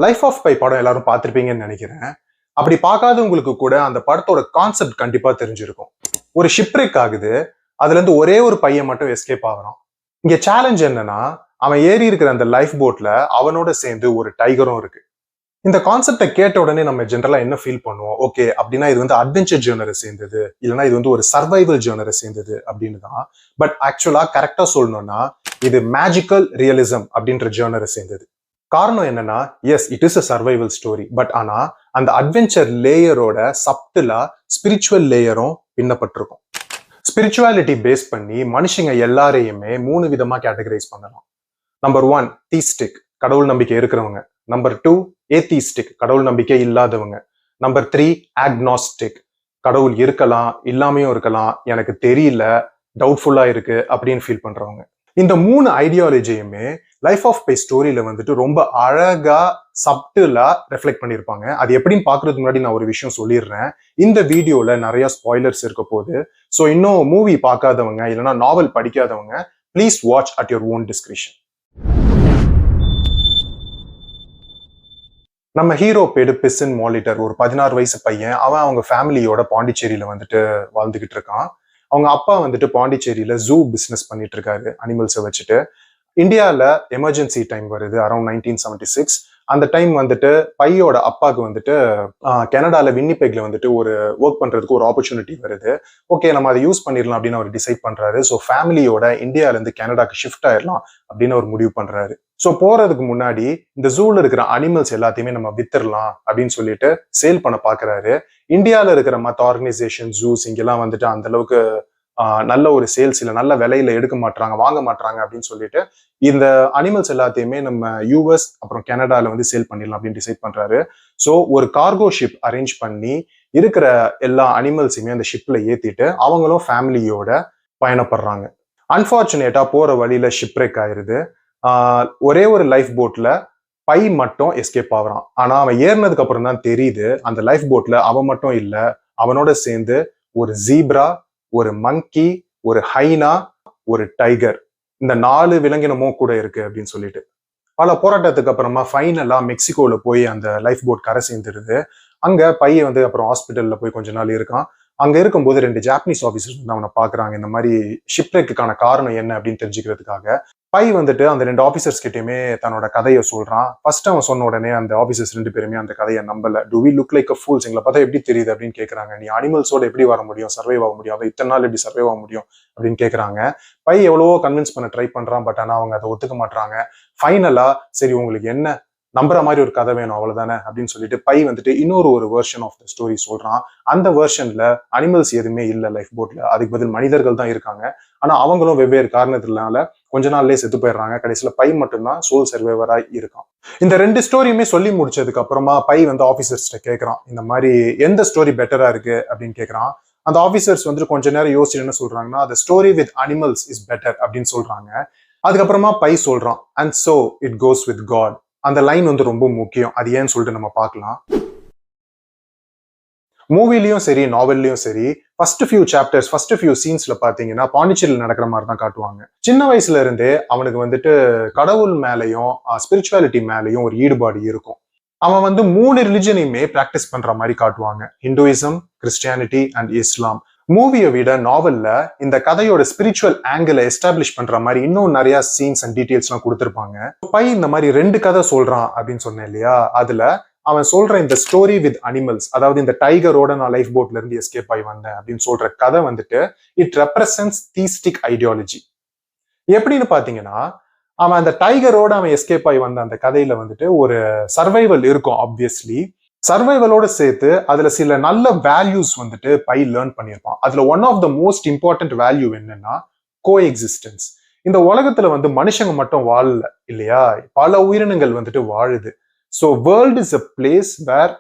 Life of by படம் எல்லாரும் பார்த்திருப்பீங்கன்னு நினைக்கிறேன். அப்படி பார்க்காதவங்களுக்கு கூட அந்த படத்தோட கான்செப்ட் கண்டிப்பா தெரிஞ்சிருக்கும். ஒரு ஷிப்ரெக் ஆகுது, அதுல இருந்து ஒரே ஒரு பையன் மட்டும் எஸ்கேப் ஆகுறான். இங்க சேலஞ்ச் என்னன்னா, அவன் ஏறி இருக்கிற அந்த லைஃப் போட்ல அவனோட சேர்ந்து ஒரு டைகரும் இருக்கு. இந்த கான்செப்டை கேட்ட உடனே நம்ம ஜென்ரலா என்ன ஃபீல் பண்ணுவோம்? ஓகே, அப்படின்னா இது வந்து அட்வென்ச்சர் ஜேர்னரை சேர்ந்தது, இல்லைன்னா இது வந்து ஒரு சர்வைவல் ஜேர்னரை சேர்ந்தது அப்படின்னு தான். பட் ஆக்சுவலா கரெக்டா சொல்லணும்னா இது மேஜிக்கல் ரியலிசம் அப்படின்ற ஜேர்னரை சேர்ந்தது. காரணம் என்னன்னா, S it is a survival story, but ஆனா அந்த அட்வென்ச்சர் லேயரோட சப்டிலா ஸ்பிரிச்சுவல் லேயரும் பின்னப்பட்டிருக்கும். ஸ்பிரிச்சுவாலிட்டி பேஸ் பண்ணி மனுஷங்க எல்லாரையுமே 3 விதமா கேட்டகரைஸ் பண்ணலாம். நம்பர் 1 தீஸ்டிக், கடவுள் நம்பிக்கை இருக்கிறவங்க. நம்பர் 2 ஏத்திஸ்டிக், கடவுள் நம்பிக்கை இல்லாதவங்க. நம்பர் 3 ஆக்னாஸ்டிக், கடவுள் இருக்கலாம் இல்லாமையும் இருக்கலாம், எனக்கு தெரியல, டவுட்ஃபுல்லா இருக்கு அப்படின்னு ஃபீல் பண்றவங்க. இந்த 3 ஐடியாலஜியுமே லைஃப் ஆஃப் பை ஸ்டோரியில வந்துட்டு ரொம்ப அழகா சப்டிலா ரெஃப்ளெக்ட் பண்ணியிருப்பாங்க. அது எப்படின்னு பாக்குறதுக்கு முன்னாடி நான் ஒரு விஷயம் சொல்லிடுறேன். இந்த வீடியோல நிறைய ஸ்பாய்லர்ஸ் இருக்க போது. ஸோ இன்னும் மூவி பார்க்காதவங்க இல்லைன்னா நாவல் படிக்காதவங்க please watch at your own description. நம்ம ஹீரோ பேரு பிசின் மாலிட்டர், ஒரு 16 வயசு பையன். அவன் அவங்க ஃபேமிலியோட பாண்டிச்சேரியில வந்துட்டு வாழ்ந்துகிட்டு இருக்கான். அவங்க அப்பா வந்துட்டு பாண்டிச்சேரியில ஜூ பிசினஸ் பண்ணிட்டு இருக்காரு, அனிமல்ஸை வச்சுட்டு. இந்தியாவில் எமர்ஜென்சி டைம் வருது அரௌண்ட் 1976. அந்த டைம் வந்துட்டு பையோட அப்பாவுக்கு வந்துட்டு கனடால வின்னிபெக்ல வந்துட்டு ஒரு ஒர்க் பண்றதுக்கு ஒரு ஆப்பர்ச்சுனிட்டி வருது. ஓகே, நம்ம அதை யூஸ் பண்ணிடலாம் அப்படின்னு அவர் டிசைட் பண்றாரு. ஸோ ஃபேமிலியோட இந்தியால இருந்து கனடாக்கு ஷிஃப்ட் ஆயிடலாம் அப்படின்னு அவர் முடிவு பண்றாரு. ஸோ போறதுக்கு முன்னாடி இந்த ஜூல இருக்கிற அனிமல்ஸ் எல்லாத்தையுமே நம்ம வித்துடலாம் அப்படின்னு சொல்லிட்டு சேல் பண்ண பாக்குறாரு. இந்தியாவில் இருக்கிற மற்ற ஆர்கனைசேஷன் ஜூஸ் இங்கெல்லாம் வந்துட்டு அந்த அளவுக்கு நல்ல ஒரு சேல்ஸ் இல்லை, நல்ல விலையில எடுக்க மாட்டாங்க, வாங்க மாட்டாங்க அப்படின்னு சொல்லிட்டு இந்த அனிமல்ஸ் எல்லாத்தையுமே நம்ம யூஎஸ் அப்புறம் கனடால வந்து சேல் பண்ணிடலாம் அப்படின்னு டிசைட் பண்றாரு. ஸோ ஒரு கார்கோ ஷிப் அரேஞ்ச் பண்ணி இருக்கிற எல்லா அனிமல்ஸையுமே அந்த ஷிப்ல ஏத்திட்டு அவங்களும் ஃபேமிலியோட பயணப்படுறாங்க. அன்பார்ச்சுனேட்டா போற வழியில ஷிப்ரெக் ஆயிருது. ஒரே ஒரு லைஃப் போட்ல பை மட்டும் எஸ்கேப் ஆகுறான். ஆனா அவன் ஏறினதுக்கு அப்புறம் தான் தெரியுது அந்த லைஃப் போட்ல அவன் மட்டும் இல்ல, அவனோட சேர்ந்து ஒரு ஜீப்ரா, ஒரு மங்கி, ஒரு ஹைனா, ஒரு டைகர், இந்த 4 விலங்கினமும் கூட இருக்கு அப்படின்னு சொல்லிட்டு பல போராட்டத்துக்கு அப்புறமா ஃபைனலா மெக்சிகோல போய் அந்த லைஃப் போட் கரை சேர்ந்துருது. அங்க பையன் வந்து அப்புறம் ஹாஸ்பிட்டல்ல போய் கொஞ்ச நாள் இருக்கான். அங்க இருக்கும்போது 2 ஜாப்பனீஸ் ஆபீசர்ஸ் வந்து அவனை பாக்குறாங்க, இந்த மாதிரி ஷிப்ரெக்குக்கான காரணம் என்ன அப்படின்னு தெரிஞ்சுக்கிறதுக்காக. பை வந்துட்டு அந்த 2 ஆபீசர்ஸ் கிட்டயுமே தன்னோட கதையை சொல்றான். ஃபர்ஸ்ட் அவன் சொன்ன உடனே அந்த ஆபீசர்ஸ் 2 பேருமே அந்த கதையை நம்பல. Do we look like a fools, எங்களை பார்த்தா எப்படி தெரியுது அப்படின்னு கேட்கறாங்க. நீ அனிமல்ஸோட எப்படி வர முடியும், சர்வைவ் ஆக முடியும், அவன் இத்தனை நாள் எப்படி சர்வைவ் ஆக முடியும் அப்படின்னு கேட்கறாங்க. பை எவ்வளவோ கன்வின்ஸ் பண்ண ட்ரை பண்றான், பட் ஆனா அவங்க அதை ஒத்துக்க மாட்டாங்க. ஃபைனலா சரி உங்களுக்கு என்ன நம்புற மாதிரி ஒரு கதை வேணும் அவ்வளவுதானே அப்படின்னு சொல்லிட்டு பை வந்துட்டு ஒரு வெர்ஷன் ஆஃப் த ஸ்டோரி சொல்றான். அந்த வெர்ஷன்ல அனிமல்ஸ் எதுவுமே இல்லை லைஃப் போட்ல, அதுக்கு பதில் மனிதர்கள் தான் இருக்காங்க. ஆனா அவங்களும் வெவ்வேறு காரணத்தினால கொஞ்ச நாள்லயே செத்து போயிடுறாங்க. கடைசியில பை மட்டும்தான் சோல் சர்வைவரா இருக்கான். இந்த 2 ஸ்டோரியுமே சொல்லி முடிச்சதுக்கு அப்புறமா பை வந்து ஆபீசர்ஸ்ட கேட்கறான், இந்த மாதிரி எந்த ஸ்டோரி பெட்டரா இருக்கு அப்படின்னு கேட்கறான். அந்த ஆபீசர்ஸ் வந்துட்டு கொஞ்ச நேரம் யோசிச்சு என்ன சொல்றாங்கன்னா, the story with animals is better அப்படின்னு சொல்றாங்க. அதுக்கப்புறமா பை சொல்றான், and so it goes with God. அந்த லைன் வந்து ரொம்ப முக்கியம். அது ஏன்னு சொல்லிட்டு நம்ம பார்க்கலாம். மூவிலையும் சரி நாவல்லையும் சரி ஃபர்ஸ்ட் ஃபியூ சீன்ஸ்ல பாத்தீங்கன்னா பாண்டிச்சேரியில் நடக்கிற மாதிரி தான் காட்டுவாங்க. சின்ன வயசுல இருந்தே அவனுக்கு வந்துட்டு கடவுள் மேலையும் ஸ்பிரிச்சுவாலிட்டி மேலையும் ஒரு ஈடுபாடு இருக்கும். அவன் வந்து 3 ரிலிஜனையுமே பிராக்டிஸ் பண்ற மாதிரி காட்டுவாங்க, ஹிந்துயிசம், கிறிஸ்டியானிட்டி அண்ட் இஸ்லாம். மூவியை விட நாவல்ல இந்த கதையோட ஸ்பிரிச்சுவல் ஆங்கிளை எஸ்டாப்ளிஷ் பண்ற மாதிரி இன்னும் நிறைய சீன்ஸ் அண்ட் டீடைல்ஸ் எல்லாம் கொடுத்திருப்பாங்க. பை இந்த மாதிரி 2 கதை சொல்றான் அப்படின்னு சொன்னேன் இல்லையா, அதுல அவன் சொல்ற இந்த ஸ்டோரி வித் அனிமல்ஸ், அதாவது இந்த டைகரோட நான் லைஃப் போட்ல இருந்து எஸ்கேப் ஆகி வந்தேன் அப்படின்னு சொல்ற கதை வந்துட்டு இட் ரெப்ரசன்ட்ஸ் தீஸ்டிக் ஐடியாலஜி. எப்படின்னு பாத்தீங்கன்னா, அவன் அந்த டைகரோட அவன் எஸ்கேப் ஆகி வந்த அந்த கதையில வந்துட்டு ஒரு சர்வைவல் இருக்கும். ஆப்வியஸ்லி சர்வைவலோட சேர்த்து அதுல சில நல்ல வேல்யூஸ் வந்துட்டு பை லேர்ன் பண்ணியிருப்பான். அதுல one of the most important value என்னன்னா கோ எக்ஸிஸ்டன்ஸ். இந்த உலகத்துல வந்து மனுஷங்க மட்டும் வாழல இல்லையா, பல உயிரினங்கள் வந்துட்டு வாழுது. So world is a place where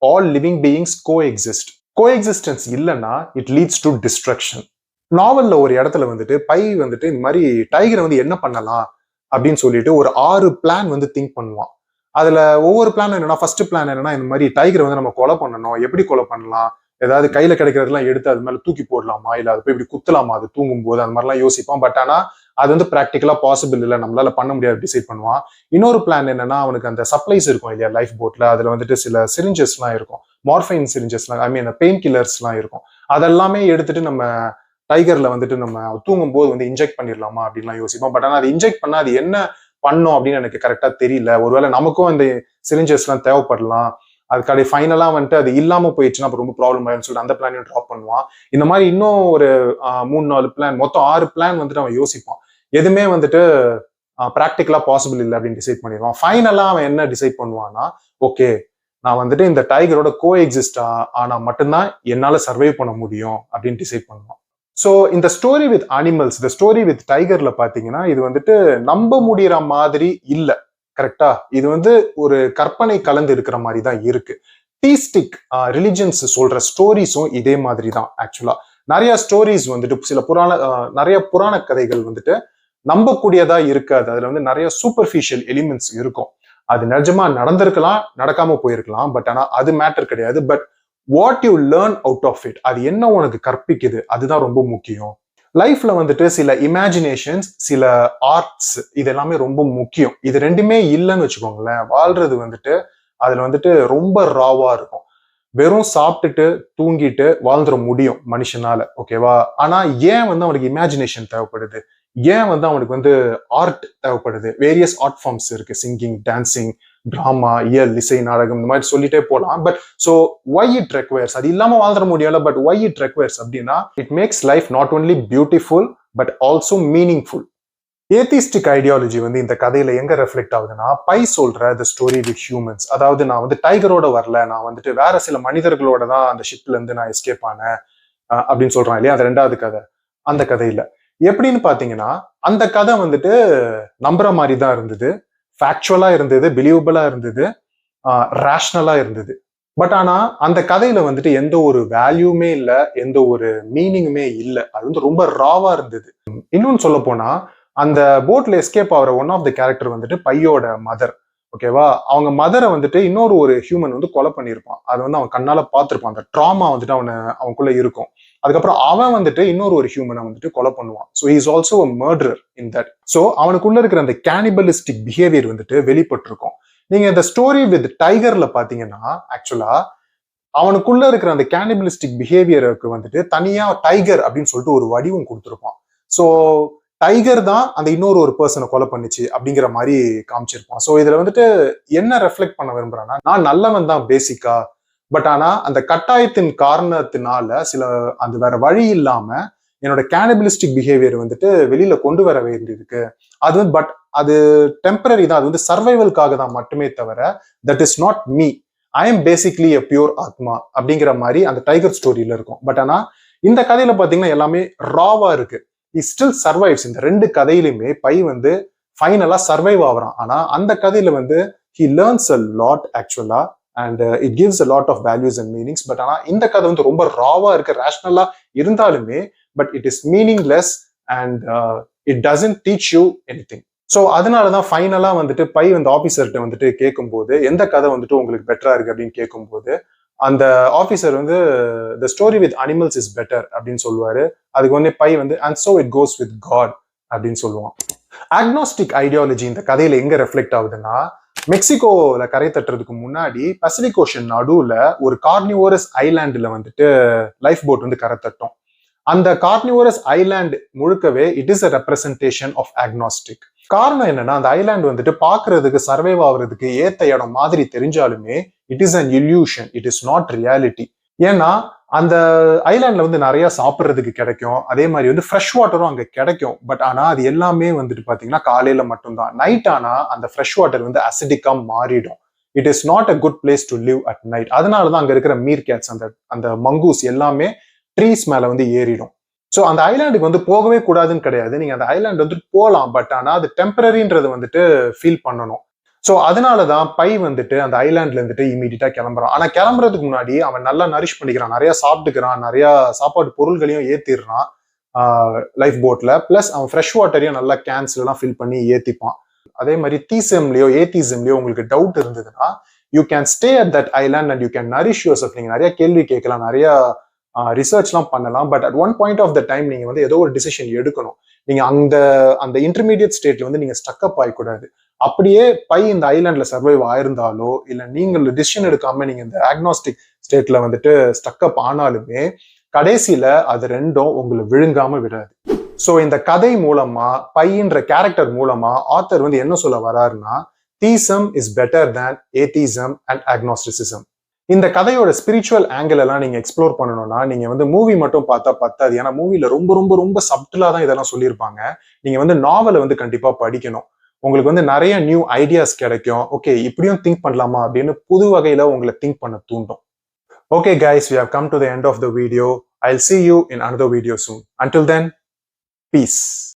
all living beings coexist. Coexistence இல்லைன்னா இட் லீட்ஸ் டு டிஸ்ட்ரக்ஷன். நாவல்ல ஒரு இடத்துல வந்துட்டு பை வந்துட்டு இந்த மாதிரி டைகரை வந்து என்ன பண்ணலாம் அப்படின்னு சொல்லிட்டு ஒரு 6 பிளான் வந்து திங்க் பண்ணுவான். அதுல ஒவ்வொரு பிளான் என்னன்னா, ஃபர்ஸ்ட் பிளான் என்னன்னா, இந்த மாதிரி டைகரை வந்து நம்ம கொலை பண்ணணும், எப்படி கொலை பண்ணலாம், ஏதாவது கையில கிடைக்கிறதெல்லாம் எடுத்து அது மேல தூக்கி போடலாமா, இல்ல அது போய் இப்படி குத்தலாமா அது தூங்கும் போது, அந்த மாதிரிலாம் யோசிப்பான். பட் ஆனா அது வந்து ப்ராக்டிக்கலா பாசிபிள் இல்லை, நம்மளால பண்ண முடியாது டிசைட் பண்ணுவான். இன்னொரு பிளான் என்னன்னா, அவனுக்கு அந்த சப்ளைஸ் இருக்கும் இல்லையா லைஃப் போட்ல, அதுல வந்துட்டு சில சிரிஞ்சஸ்லாம் இருக்கும், மார்ஃபைன் சிரிஞ்சஸ்லாம், ஐ மீன் பெயின் கில்லர்ஸ்லாம் இருக்கும். அதெல்லாமே எடுத்துட்டு நம்ம டைகர்ல வந்துட்டு நம்ம தூங்கும் போது வந்து இன்ஜெக்ட் பண்ணிடலாமா அப்படின்லாம் யோசிப்போம். பட் ஆனா அது இன்ஜெக்ட் பண்ணா அது என்ன பண்ணும் அப்படின்னு எனக்கு கரெக்டா தெரியல. ஒருவேளை நமக்கும் அந்த சிரிஞ்சஸ் எல்லாம் தேவைப்படலாம், அதுக்காடி ஃபைனலா வந்துட்டு அது இல்லாம போயிடுச்சுன்னா அப்ப ரொம்ப ப்ராப்ளம் ஆயிடும்னு சொல்லிட்டு அந்த பிளானையும் ட்ராப் பண்ணுவான். இந்த மாதிரி இன்னும் ஒரு 3-4 பிளான், மொத்தம் 6 பிளான் வந்துட்டு அவன் யோசிப்பான். எதுவுமே வந்துட்டு ப்ராக்டிக்கலா பாசிபிள் இல்லை அப்படின்னு டிசைட் பண்ணிடுவான். ஃபைனலா அவன் என்ன டிசைட் பண்ணுவான்னா, ஓகே நான் வந்துட்டு இந்த டைகரோட கோ எக்ஸிஸ்ட் ஆனா மட்டும்தான் என்னால சர்வைவ் பண்ண முடியும் அப்படின்னு டிசைட் பண்ணுவான். ஸோ இந்த ஸ்டோரி வித் அனிமல்ஸ், இந்த ஸ்டோரி வித் டைகர்ல பாத்தீங்கன்னா இது வந்துட்டு நம்ப முடியற மாதிரி இல்ல, கரெக்டா? இது வந்து ஒரு கற்பனை கலந்து இருக்கிற மாதிரி தான் இருக்கு. டீஸ்டிக் ரிலிஜன்ஸ் சொல்ற ஸ்டோரிஸும் இதே மாதிரி தான். ஆக்சுவலா நிறைய ஸ்டோரிஸ் வந்துட்டு சில நிறைய புராண கதைகள் வந்துட்டு நம்பக்கூடியதா இருக்காது. அதுல வந்து நிறைய சூப்பர்ஃபிஷியல் எலிமெண்ட்ஸ் இருக்கும். அது நிஜமா நடந்திருக்கலாம், நடக்காம போயிருக்கலாம், பட் ஆனா அது மேட்டர் கிடையாது. But what you learn out of it, அது என்ன உனக்கு கற்பிக்குது, அதுதான் ரொம்ப முக்கியம். லைஃப்ல வந்துட்டு சில இமேஜினேஷன்ஸ், சில ஆர்ட்ஸ், இது எல்லாமே ரொம்ப முக்கியம். இது ரெண்டுமே இல்லைன்னு வச்சுக்கோங்களேன், வாழ்றது வந்துட்டு அதுல வந்துட்டு ரொம்ப ராவா இருக்கும். வெறும் சாப்பிட்டுட்டு தூங்கிட்டு வாழ்ந்துட முடியும் மனுஷனால, ஓகேவா? ஆனா ஏன் வந்து அவனுக்கு இமேஜினேஷன் தேவைப்படுது, ஏன் வந்து அவனுக்கு வந்து ஆர்ட் தேவைப்படுது? வேரியஸ் ஆர்ட் ஃபார்ம்ஸ் இருக்கு, சிங்கிங், டான்சிங், டிராமா, இயல், இசை, நாடகம், இந்த மாதிரி சொல்லிட்டே போலாம். But so why it requires, அது இல்லாம வாழ்ந்துட முடியல, பட் ஒய் இட் ரெக்வயர்ஸ் அப்படின்னா, it makes life not only beautiful but also meaningful. Atheistic ideology வந்து இந்த கதையில எங்க ரெஃப்ளெக்ட் ஆகுதுன்னா, பை சொல்ற த ஸ்டோரி வித் ஹியூமன்ஸ், அதாவது நான் வந்து டைகரோட வரல, நான் வந்துட்டு வேற சில மனிதர்களோட தான் அந்த ஷிப்ல இருந்து நான் எஸ்கேப் ஆனேன் அப்படின்னு சொல்றான் இல்லையா, அந்த 2வது கதை. அந்த கதையில எப்படின்னு பாத்தீங்கன்னா, அந்த கதை வந்துட்டு நம்புற மாதிரி தான் இருந்தது, ஃபேக்சுவலா இருந்தது, பிலீவபிளா இருந்தது, ரேஷனலா இருந்தது. பட் ஆனா அந்த கதையில வந்துட்டு எந்த ஒரு வேல்யூமே இல்ல, எந்த ஒரு மீனிங்குமே இல்ல. அது வந்து ரொம்ப ராவா இருந்தது. இன்னொன்னு சொல்ல போனா, அந்த போட்ல எஸ்கேப் ஆகிற ஒன் ஆஃப் த கேரக்டர் வந்துட்டு பையோட மதர், ஓகேவா? அவங்க மதரை வந்துட்டு இன்னொரு ஒரு ஹியூமன் வந்து கொலை பண்ணியிருப்பான். அது வந்து அவன் கண்ணால பார்த்திருப்பான். அந்த ட்ராமா வந்துட்டு அவனுக்குள்ள இருக்கும். அதுக்கப்புறம் அவன் வந்துட்டு இன்னொரு ஒரு ஹியூமனை வந்துட்டு கொலை பண்ணுவான். So is also a murderer in that. So அவனுக்குள்ள இருக்கிற அந்த கேனிபலிஸ்டிக் பிஹேவியர் வந்துட்டு வெளிப்பட்டிருக்கும். நீங்க இந்த ஸ்டோரி வித் டைகர்ல பாத்தீங்கன்னா, ஆக்சுவலா அவனுக்குள்ள இருக்கிற அந்த கேனிபலிஸ்டிக் பிஹேவியருக்கு வந்துட்டு தனியா டைகர் அப்படின்னு சொல்லிட்டு ஒரு வடிவம் கொடுத்துருப்பான். ஸோ டைகர் தான் அந்த இன்னொரு ஒரு பர்சனை கொலை பண்ணுச்சு அப்படிங்கிற மாதிரி காமிச்சிருப்பான். ஸோ இதுல வந்துட்டு என்ன ரெஃப்ளெக்ட் பண்ண விரும்புறான்னா, நான் நல்லவன் தான் பேசிக்கா, பட் ஆனா அந்த கட்டாயத்தின் காரணத்தினால அந்த வேற வழி இல்லாம என்னோட கேனிபலிஸ்டிக் பிஹேவியர் வந்துட்டு வெளியில கொண்டு வர வேண்டியிருக்கு. அது பட் அது டெம்பரரி தான், அது வந்து சர்வைவலுக்காக தான் மட்டுமே தவிர that is not me, I am basically a pure ஆத்மா அப்படிங்கிற மாதிரி அந்த டைகர் ஸ்டோரியில இருக்கும். பட் ஆனா இந்த கதையில பாத்தீங்கன்னா எல்லாமே ராவா இருக்கு. he still survives. இந்த 2 கதையிலுமே பை வந்து ஃபைனலா சர்வைவ் ஆகுறான். ஆனா அந்த கதையில வந்து he learns a lot actually and it gives a lot of values and meanings. But ஆனா இந்த கதை வந்து ரொம்ப ராவா இருக்கு, ரேஷனலா இருந்தாலுமே but it is meaningless and it doesn't teach you anything. So அதனாலதான் ஃபைனலா வந்துட்டு பை வந்து ஆபீசர்கிட்ட வந்துட்டு கேட்கும்போது எந்த கதை வந்துட்டு உங்களுக்கு பெட்டரா இருக்கு அப்படின்னு கேட்கும்போது அந்த ஆபீசர் வந்து the story with animals is better அப்படின்னு சொல்லுவாரு. அதுக்கு வந்து பை வந்து and so it goes with God அப்படின்னு சொல்லுவான். அக்னாஸ்டிக் ஐடியாலஜி இந்த கதையில எங்க ரெஃப்ளெக்ட் ஆகுதுன்னா, மெக்சிகோல கரை தட்டுறதுக்கு முன்னாடி பசிபிக் ஓஷன் நடுவுல ஒரு கார்னிவோரஸ் ஐலாண்டுல வந்துட்டு லைஃப் போட் வந்து கரை தட்டும். அந்த கார்னிவோரஸ் ஐலாண்ட் முழுக்கவே it is a representation of agnostic. காரணம் என்னன்னா, அந்த ஐலாண்ட் வந்துட்டு பாக்குறதுக்கு சர்வைவ் ஆகுறதுக்கு ஏத்த இடம் மாதிரி தெரிஞ்சாலுமே it is an illusion, it is not reality. ஏன்னா அந்த ஐலாண்ட்ல வந்து நிறைய சாப்பிட்றதுக்கு கிடைக்கும், அதே மாதிரி வந்து ஃப்ரெஷ் வாட்டரும் அங்க கிடைக்கும். பட் ஆனா அது எல்லாமே வந்துட்டு பாத்தீங்கன்னா காலையில மட்டும்தான். நைட் ஆனா அந்த ஃப்ரெஷ் வாட்டர் வந்து அசிடிக்கா மாறிடும். It is not a good place to live at night. அதனாலதான் அங்க இருக்கிற மீர் கேட்ஸ், அந்த மங்கூஸ் எல்லாமே ட்ரீஸ் மேல வந்து ஏறிடும். ஸோ அந்த ஐலாண்டுக்கு வந்து போகவே கூடாதுன்னு கிடையாது, நீங்க அந்த ஐலாண்ட் வந்துட்டு போகலாம், பட் ஆனா அது டெம்பரரின்றது வந்துட்டு ஃபீல் பண்ணணும். ஸோ அதனாலதான் பை வந்துட்டு அந்த ஐலாண்ட்ல இருந்துட்டு இமீடியட்டா கிளம்புறான். ஆனா கிளம்புறதுக்கு முன்னாடி அவன் நல்லா நரிஷ் பண்ணிக்கிறான், நிறைய சாப்பிட்டுக்கிறான், நிறைய சாப்பாடு பொருள்களையும் ஏத்திடுறான் லைஃப் போட்ல. பிளஸ் அவன் ஃப்ரெஷ் வாட்டரையும் நல்லா கேன்ஸ்ல எல்லாம் ஃபில் பண்ணி ஏத்திப்பான். அதே மாதிரி ஏத்திசம்லயோ உங்களுக்கு டவுட் இருந்ததுன்னா you can stay at that island and you can nourish your self. நீங்க நிறைய கேள்வி கேட்கலாம், நிறைய ரிசர்ச்லாம் பண்ணலாம். But at one point of the time நீங்க வந்து ஏதோ ஒரு டிசிஷன் எடுக்கணும். நீங்க அந்த அந்த இன்டர்மீடியட் ஸ்டேட்ல வந்து நீங்க ஸ்டக்அப் ஆகக்கூடாது. அப்படியே பை இந்த ஐலாண்ட்ல சர்வைவ் ஆயிருந்தாலோ இல்ல நீங்கள் டிசிஷன் எடுக்காம நீங்க இந்த ஆக்னாஸ்டிக் ஸ்டேட்ல வந்துட்டு ஸ்டக்அப் ஆனாலுமே கடைசியில அது ரெண்டும் உங்களை விழுங்காம விடாது. சோ இந்த கதை மூலமா பையன்ற கேரக்டர் மூலமா ஆத்தர் வந்து என்ன சொல்ல வராருன்னா, theism is better than atheism and agnosticism. இந்த கதையோட ஸ்பிரிச்சுவல் ஆங்கிள் எல்லாம் நீங்க எக்ஸ்ப்ளோர் பண்ணணும்னா நீங்க வந்து மூவி மட்டும் பார்த்தா பத்தாது. ஏன்னா மூவில ரொம்ப ரொம்ப ரொம்ப சப்டிலா தான் இதெல்லாம் சொல்லியிருப்பாங்க. நீங்க வந்து நாவலை வந்து கண்டிப்பா படிக்கணும். உங்களுக்கு வந்து நிறைய நியூ ஐடியாஸ் கிடைக்கும். ஓகே, இப்படியும் திங்க் பண்ணலாமா அப்படின்னு புது வகையில உங்களை திங்க் பண்ண தூண்டும். Okay guys, we have come to the end of the video. I'll see you in another video soon. Until then, peace.